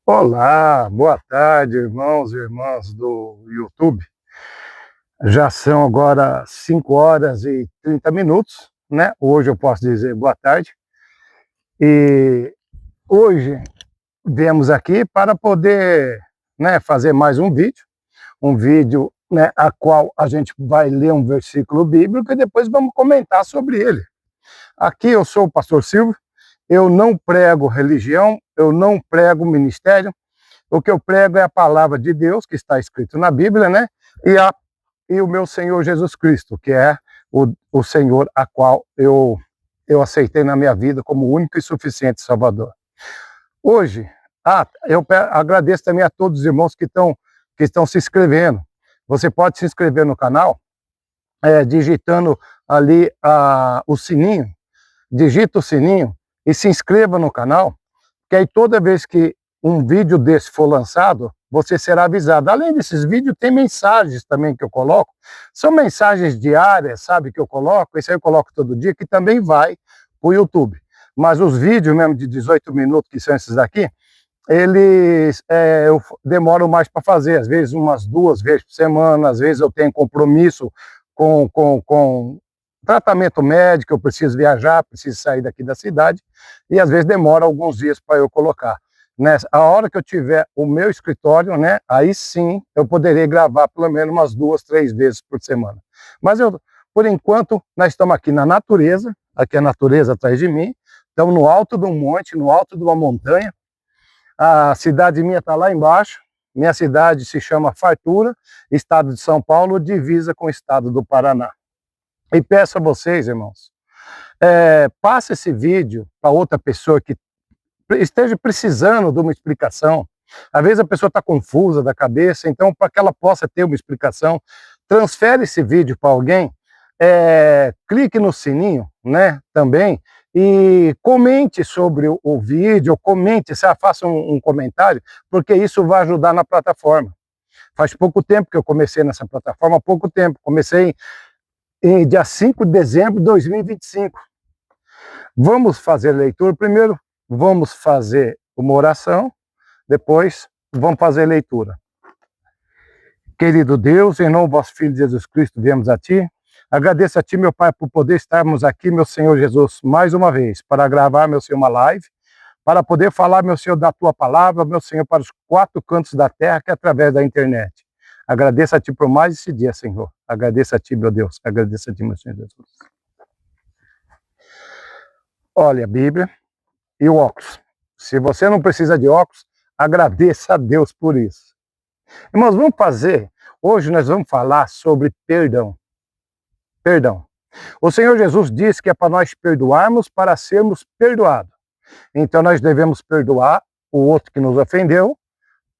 Olá, boa tarde, irmãos e irmãs do YouTube. Já são agora 5 horas e 30 minutos, né? Hoje eu posso dizer boa tarde. E hoje viemos aqui para poder, né, fazer mais um vídeo, né, a qual a gente vai ler um versículo bíblico e depois vamos comentar sobre ele. Aqui eu sou o pastor Silvio, eu não prego religião, eu não prego ministério. O que eu prego é a palavra de Deus, que está escrito na Bíblia, né? E o meu Senhor Jesus Cristo, que é o Senhor a qual eu aceitei na minha vida como único e suficiente Salvador. Hoje, eu agradeço também a todos os irmãos que estão se inscrevendo. Você pode se inscrever no canal, digitando ali o sininho, digita o sininho e se inscreva no canal, que aí toda vez que um vídeo desse for lançado, você será avisado. Além desses vídeos, tem mensagens também que eu coloco. São mensagens diárias, sabe, que eu coloco. Esse aí eu coloco todo dia, que também vai para o YouTube. Mas os vídeos mesmo de 18 minutos, que são esses daqui, eles eu demoro mais para fazer. Às vezes umas 2 vezes por semana, às vezes eu tenho compromisso com tratamento médico, eu preciso viajar, preciso sair daqui da cidade, e às vezes demora alguns dias para eu colocar. A hora que eu tiver o meu escritório, né, aí sim eu poderei gravar pelo menos umas 2, 3 vezes por semana. Mas por enquanto, nós estamos aqui na natureza, aqui a natureza atrás de mim, estamos no alto de um monte, no alto de uma montanha. A cidade minha está lá embaixo, minha cidade se chama Fartura, estado de São Paulo, divisa com o estado do Paraná. E peço a vocês, irmãos, passe esse vídeo para outra pessoa que esteja precisando de uma explicação. Às vezes a pessoa está confusa da cabeça, então para que ela possa ter uma explicação, transfere esse vídeo para alguém, clique no sininho, né, também, e comente sobre o vídeo, comente, faça um comentário, porque isso vai ajudar na plataforma. Faz pouco tempo que eu comecei nessa plataforma, pouco tempo, comecei em dia 5 de dezembro de 2025. Vamos fazer leitura primeiro, vamos fazer uma oração, depois vamos fazer leitura. Querido Deus, em nome do vosso Filho Jesus Cristo, viemos a Ti. Agradeço a Ti, meu Pai, por poder estarmos aqui, meu Senhor Jesus, mais uma vez, para gravar, meu Senhor, uma live, para poder falar, meu Senhor, da Tua palavra, meu Senhor, para os 4 cantos da terra, que é através da internet. Agradeço a Ti por mais esse dia, Senhor. Agradeço a Ti, meu Deus. Agradeço a Ti, meu Senhor Jesus. Olha a Bíblia e o óculos. Se você não precisa de óculos, agradeça a Deus por isso. Irmãos, hoje nós vamos falar sobre perdão. Perdão. O Senhor Jesus disse que é para nós perdoarmos para sermos perdoados. Então nós devemos perdoar o outro que nos ofendeu,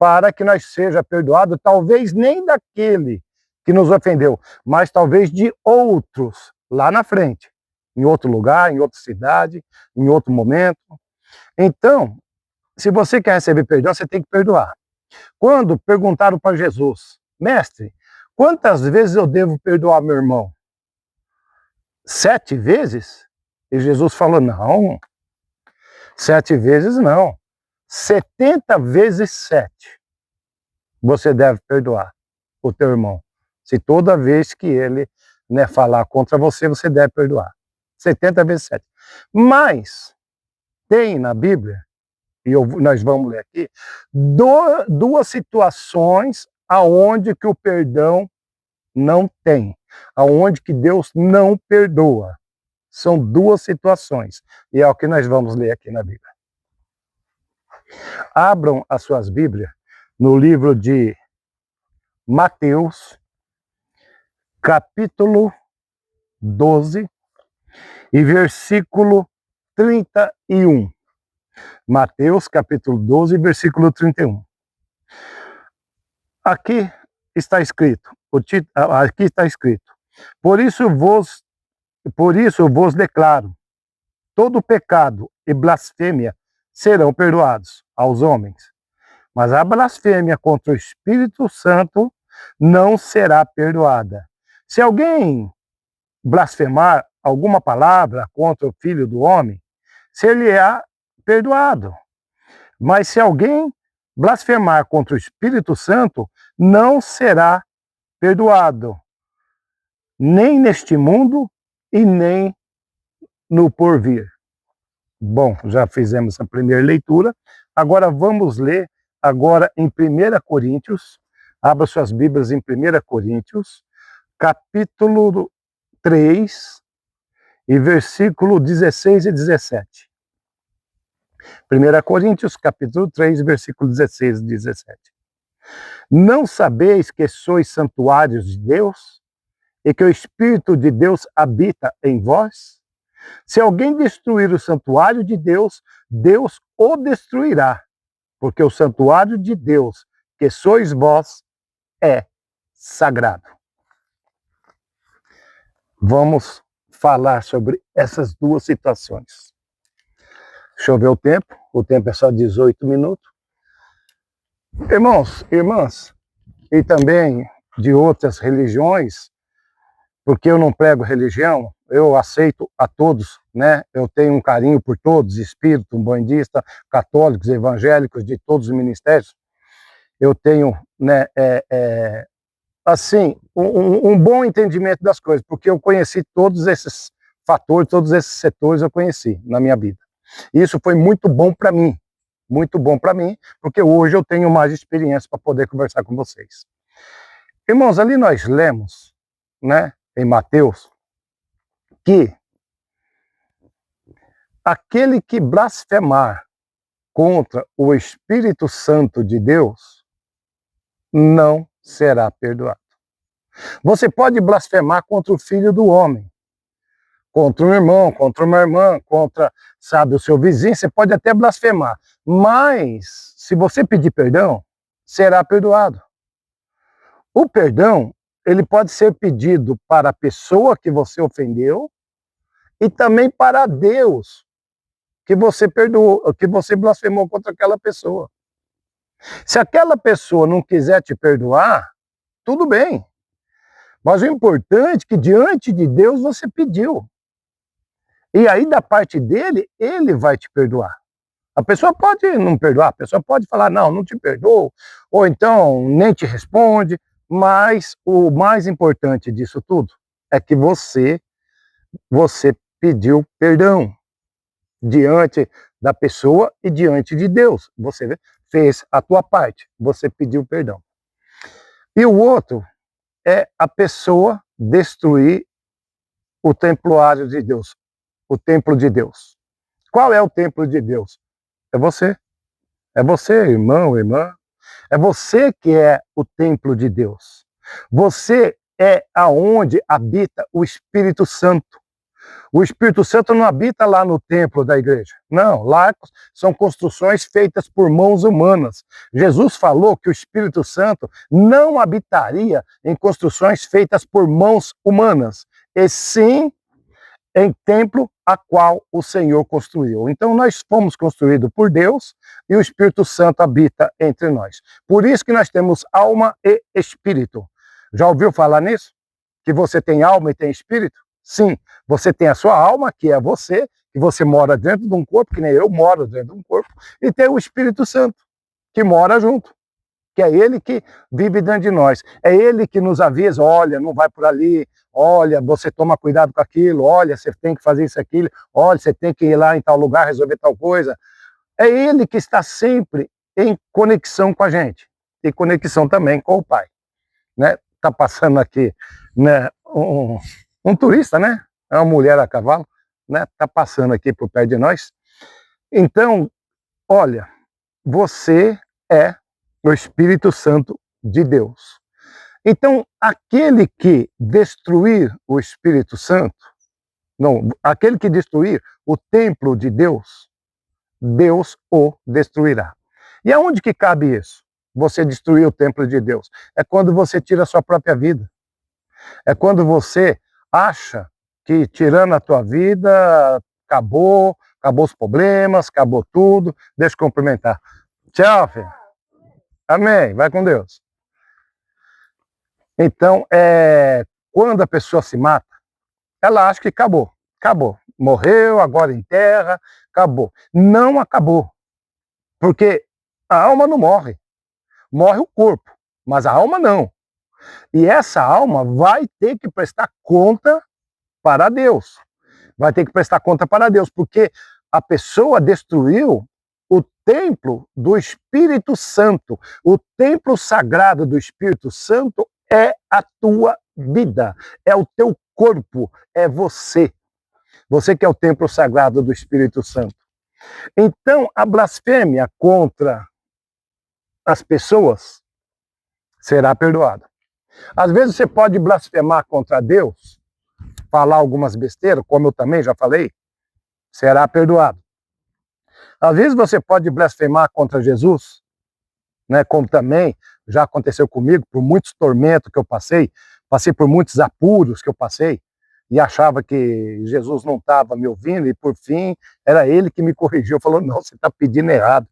para que nós seja perdoado, talvez nem daquele que nos ofendeu, mas talvez de outros lá na frente, em outro lugar, em outra cidade, em outro momento. Então, se você quer receber perdão, você tem que perdoar. Quando perguntaram para Jesus, mestre, quantas vezes eu devo perdoar meu irmão? 7 vezes? E Jesus falou, não, 7 vezes não, 70 vezes 7 você deve perdoar o teu irmão. Se toda vez que ele, né, falar contra você, você deve perdoar. 70 vezes 7. Mas tem na Bíblia, e nós vamos ler aqui, duas situações aonde que o perdão não tem, aonde que Deus não perdoa. São 2 situações, e é o que nós vamos ler aqui na Bíblia. Abram as suas Bíblias no livro de Mateus, capítulo 12, e versículo 31. Mateus, capítulo 12, versículo 31. Aqui está escrito, por isso vos declaro, todo pecado e blasfêmia serão perdoados aos homens, mas a blasfêmia contra o Espírito Santo não será perdoada. Se alguém blasfemar alguma palavra contra o Filho do Homem, se ele é perdoado. Mas se alguém blasfemar contra o Espírito Santo não será perdoado, nem neste mundo e nem no porvir. Bom, já fizemos a primeira leitura, agora vamos ler agora em 1 Coríntios, abra suas Bíblias em 1 Coríntios, capítulo 3, e versículo 16 e 17. 1 Coríntios, capítulo 3, versículo 16 e 17. Não sabeis que sois santuários de Deus e que o Espírito de Deus habita em vós? Se alguém destruir o santuário de Deus, Deus o destruirá, porque o santuário de Deus, que sois vós, é sagrado. Vamos falar sobre essas duas situações. Deixa eu ver o tempo é só 18 minutos. Irmãos, irmãs, e também de outras religiões, porque eu não prego religião, eu aceito a todos, né? Eu tenho um carinho por todos, espírito, umbandista, católicos, evangélicos, de todos os ministérios. Eu tenho, né, assim, um bom entendimento das coisas, porque eu conheci todos esses fatores, todos esses setores eu conheci na minha vida. E isso foi muito bom para mim, porque hoje eu tenho mais experiência para poder conversar com vocês. Irmãos, ali nós lemos, né, em Mateus, que aquele que blasfemar contra o Espírito Santo de Deus não será perdoado. Você pode blasfemar contra o Filho do Homem, contra um irmão, contra uma irmã, contra, sabe, o seu vizinho, você pode até blasfemar, mas se você pedir perdão, será perdoado. O perdão, ele pode ser pedido para a pessoa que você ofendeu e também para Deus que você perdoou, que você blasfemou contra aquela pessoa. Se aquela pessoa não quiser te perdoar, tudo bem. Mas o importante é que diante de Deus você pediu. E aí da parte dele, ele vai te perdoar. A pessoa pode não perdoar, a pessoa pode falar, não te perdoo, ou então nem te responde, mas o mais importante disso tudo é que você pediu perdão diante da pessoa e diante de Deus. Você fez a tua parte, você pediu perdão. E o outro é a pessoa destruir o templo de Deus, o templo de Deus. Qual é o templo de Deus? É você. É você, irmão, irmã. É você que é o templo de Deus. Você é aonde habita o Espírito Santo. O Espírito Santo não habita lá no templo da igreja. Não, lá são construções feitas por mãos humanas. Jesus falou que o Espírito Santo não habitaria em construções feitas por mãos humanas, e sim em templo a qual o Senhor construiu. Então nós fomos construídos por Deus e o Espírito Santo habita entre nós. Por isso que nós temos alma e espírito. Já ouviu falar nisso? Que você tem alma e tem espírito? Sim, você tem a sua alma, que é você, que você mora dentro de um corpo, que nem eu moro dentro de um corpo, e tem o Espírito Santo, que mora junto, que é ele que vive dentro de nós. É ele que nos avisa, olha, não vai por ali, olha, você toma cuidado com aquilo, olha, você tem que fazer isso, aquilo, olha, você tem que ir lá em tal lugar resolver tal coisa. É ele que está sempre em conexão com a gente, e conexão também com o Pai. Né? Tá passando aqui, né, um turista, né? É uma mulher a cavalo, né? Tá passando aqui por perto de nós. Então, olha, você é o Espírito Santo de Deus. Então, aquele que destruir o Espírito Santo, não, aquele que destruir o templo de Deus, Deus o destruirá. E aonde que cabe isso? Você destruir o templo de Deus? É quando você tira a sua própria vida. É quando você acha que tirando a tua vida, acabou os problemas, acabou tudo. Deixa eu cumprimentar. Tchau, filho. Amém. Vai com Deus. Então, quando a pessoa se mata, ela acha que acabou. Morreu, agora enterra, acabou. Não acabou. Porque A alma não morre. Morre o corpo, mas a alma não. E essa alma vai ter que prestar conta para Deus. Vai ter que prestar conta para Deus, porque a pessoa destruiu o templo do Espírito Santo. O templo sagrado do Espírito Santo é a tua vida, é o teu corpo, é você. Você que é o templo sagrado do Espírito Santo. Então, a blasfêmia contra as pessoas será perdoada. Às vezes você pode blasfemar contra Deus, falar algumas besteiras, como eu também já falei, será perdoado. Às vezes você pode blasfemar contra Jesus, né, como também já aconteceu comigo, por muitos tormentos que eu passei por muitos apuros que eu passei, e achava que Jesus não estava me ouvindo, e por fim, era ele que me corrigiu, falou, não, você está pedindo errado.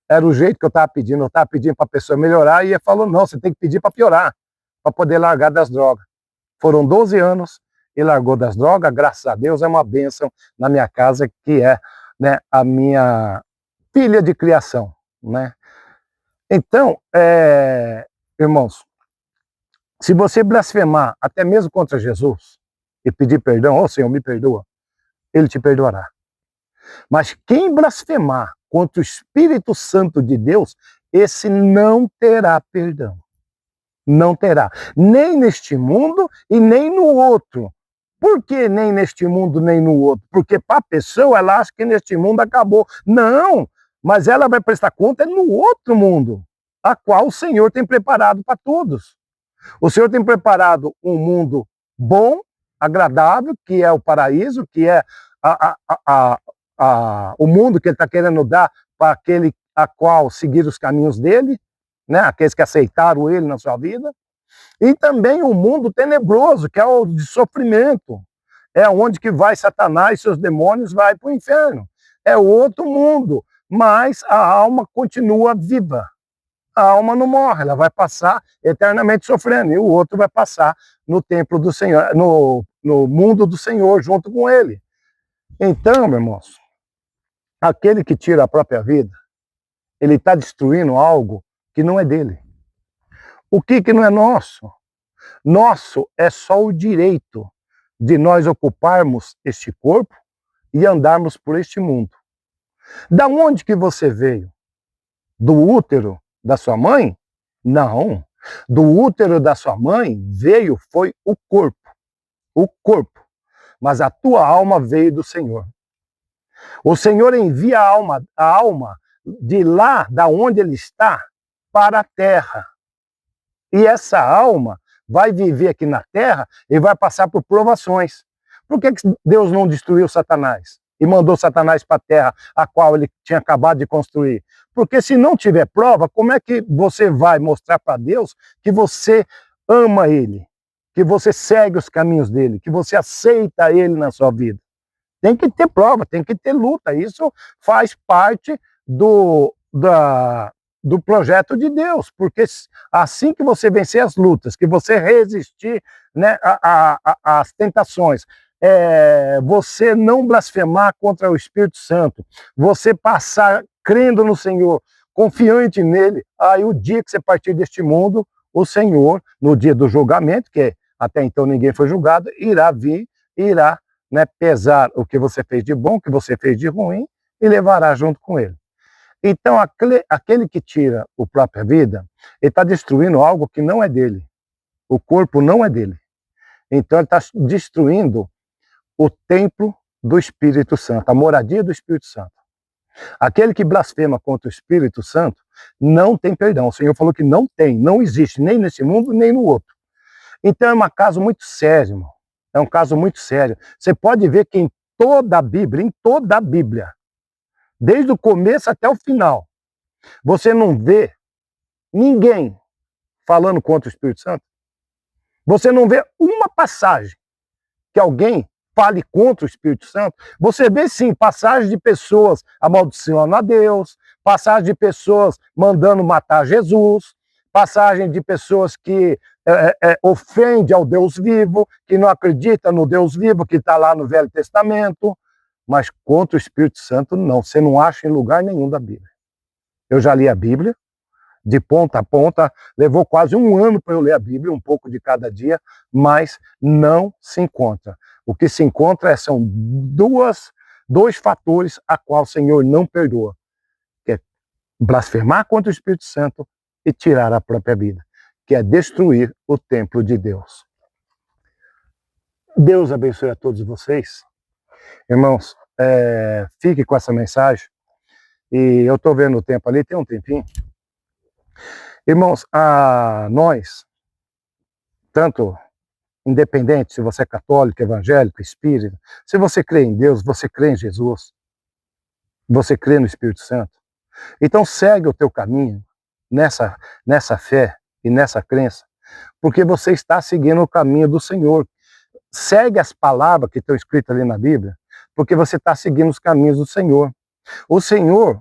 Era o jeito que eu estava pedindo para a pessoa melhorar, e ele falou, não, você tem que pedir para piorar, para poder largar das drogas. Foram 12 anos, e largou das drogas, graças a Deus, é uma bênção na minha casa, que é, né, a minha filha de criação, né? Então, irmãos, se você blasfemar até mesmo contra Jesus e pedir perdão, ó Senhor, me perdoa, ele te perdoará. Mas quem blasfemar contra o Espírito Santo de Deus, esse não terá perdão. Não terá. Nem neste mundo e nem no outro. Por que nem neste mundo nem no outro? Porque para a pessoa ela acha que neste mundo acabou. Não, mas ela vai prestar conta no outro mundo, a qual o Senhor tem preparado para todos. O Senhor tem preparado um mundo bom, agradável, que é o paraíso, que é o mundo que ele está querendo dar para aquele a qual seguir os caminhos dele, né? Aqueles que aceitaram ele na sua vida. E também o mundo tenebroso, que é o de sofrimento. É onde que vai Satanás e seus demônios, vai para o inferno. É outro mundo, mas a alma continua viva. A alma não morre, ela vai passar eternamente sofrendo, e o outro vai passar no templo do Senhor, no mundo do Senhor, junto com ele. Então, meus irmãos, aquele que tira a própria vida, ele está destruindo algo que não é dele. O que não é nosso? Nosso é só o direito de nós ocuparmos este corpo e andarmos por este mundo. Da onde que você veio? Do útero da sua mãe? Não. Do útero da sua mãe foi o corpo. O corpo. Mas a tua alma veio do Senhor. O Senhor envia a alma de lá, da onde ele está, para a terra. E essa alma vai viver aqui na terra e vai passar por provações. Por que Deus não destruiu Satanás e mandou Satanás para a terra, a qual ele tinha acabado de construir? Porque se não tiver prova, como é que você vai mostrar para Deus que você ama ele, que você segue os caminhos dele, que você aceita ele na sua vida? Tem que ter prova, tem que ter luta. Isso faz parte do projeto de Deus, porque assim que você vencer as lutas, que você resistir, né, às tentações, você não blasfemar contra o Espírito Santo, você passar crendo no Senhor, confiante nele, aí o dia que você partir deste mundo, o Senhor, no dia do julgamento, que até então ninguém foi julgado, irá vir, irá, né, pesar o que você fez de bom, o que você fez de ruim, e levará junto com ele. Então, aquele que tira a própria vida, ele está destruindo algo que não é dele. O corpo não é dele. Então, ele está destruindo o templo do Espírito Santo, a moradia do Espírito Santo. Aquele que blasfema contra o Espírito Santo não tem perdão. O Senhor falou que não tem, não existe, nem nesse mundo, nem no outro. Então, é um caso muito sério, irmão. É um caso muito sério. Você pode ver que em toda a Bíblia, desde o começo até o final, você não vê ninguém falando contra o Espírito Santo. Você não vê uma passagem que alguém fale contra o Espírito Santo. Você vê sim passagem de pessoas amaldiçoando a Deus, passagem de pessoas mandando matar Jesus, passagem de pessoas que ofendem ao Deus vivo, que não acredita no Deus vivo, que está lá no Velho Testamento. Mas contra o Espírito Santo, não. Você não acha em lugar nenhum da Bíblia. Eu já li a Bíblia, de ponta a ponta, levou quase um ano para eu ler a Bíblia, um pouco de cada dia, mas não se encontra. O que se encontra são dois fatores a qual o Senhor não perdoa, que é blasfemar contra o Espírito Santo e tirar a própria vida, que é destruir o templo de Deus. Deus abençoe a todos vocês. Irmãos, fique com essa mensagem. E eu estou vendo o tempo ali, tem um tempinho. Irmãos, nós, tanto independente se você é católico, evangélico, espírita, se você crê em Deus, você crê em Jesus, você crê no Espírito Santo, então segue o teu caminho nessa fé e nessa crença, porque você está seguindo o caminho do Senhor. Segue as palavras que estão escritas ali na Bíblia, porque você está seguindo os caminhos do Senhor. O Senhor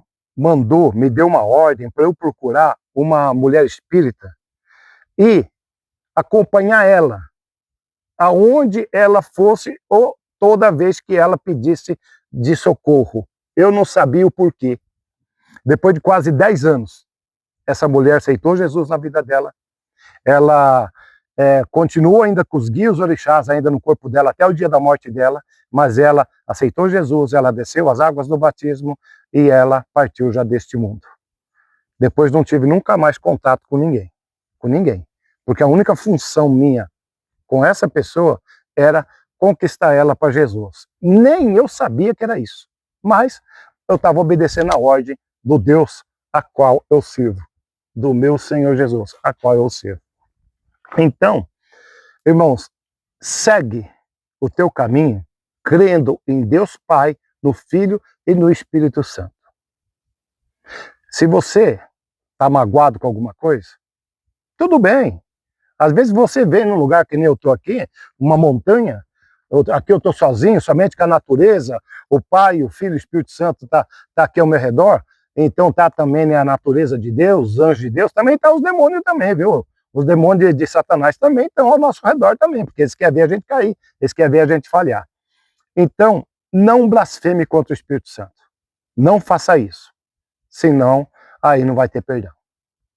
me deu uma ordem para eu procurar uma mulher espírita e acompanhar ela aonde ela fosse ou toda vez que ela pedisse de socorro. Eu não sabia o porquê. Depois de quase 10 anos, essa mulher aceitou Jesus na vida dela. Ela continua ainda com os guias orixás ainda no corpo dela até o dia da morte dela, mas ela aceitou Jesus, ela desceu as águas do batismo e ela partiu já deste mundo. Depois não tive nunca mais contato com ninguém, porque a única função minha com essa pessoa era conquistar ela para Jesus. Nem eu sabia que era isso, mas eu estava obedecendo a ordem do Deus a qual eu sirvo, do meu Senhor Jesus, a qual eu sirvo. Então, irmãos, segue o teu caminho crendo em Deus Pai, no Filho e no Espírito Santo. Se você está magoado com alguma coisa, tudo bem. Às vezes você vem num lugar que nem eu estou aqui, uma montanha, aqui eu estou sozinho, somente com a natureza, o Pai, o Filho e o Espírito Santo tá aqui ao meu redor, então está também a natureza de Deus, os anjos de Deus, também está os demônios também, viu? Os demônios de Satanás também estão ao nosso redor também, porque eles querem ver a gente cair, eles querem ver a gente falhar. Então, não blasfeme contra o Espírito Santo. Não faça isso. Senão, aí não vai ter perdão.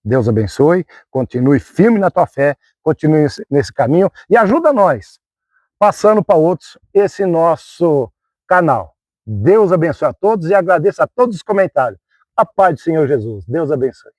Deus abençoe, continue firme na tua fé, continue nesse caminho e ajuda nós, passando para outros, esse nosso canal. Deus abençoe a todos e agradeço a todos os comentários. A paz do Senhor Jesus. Deus abençoe.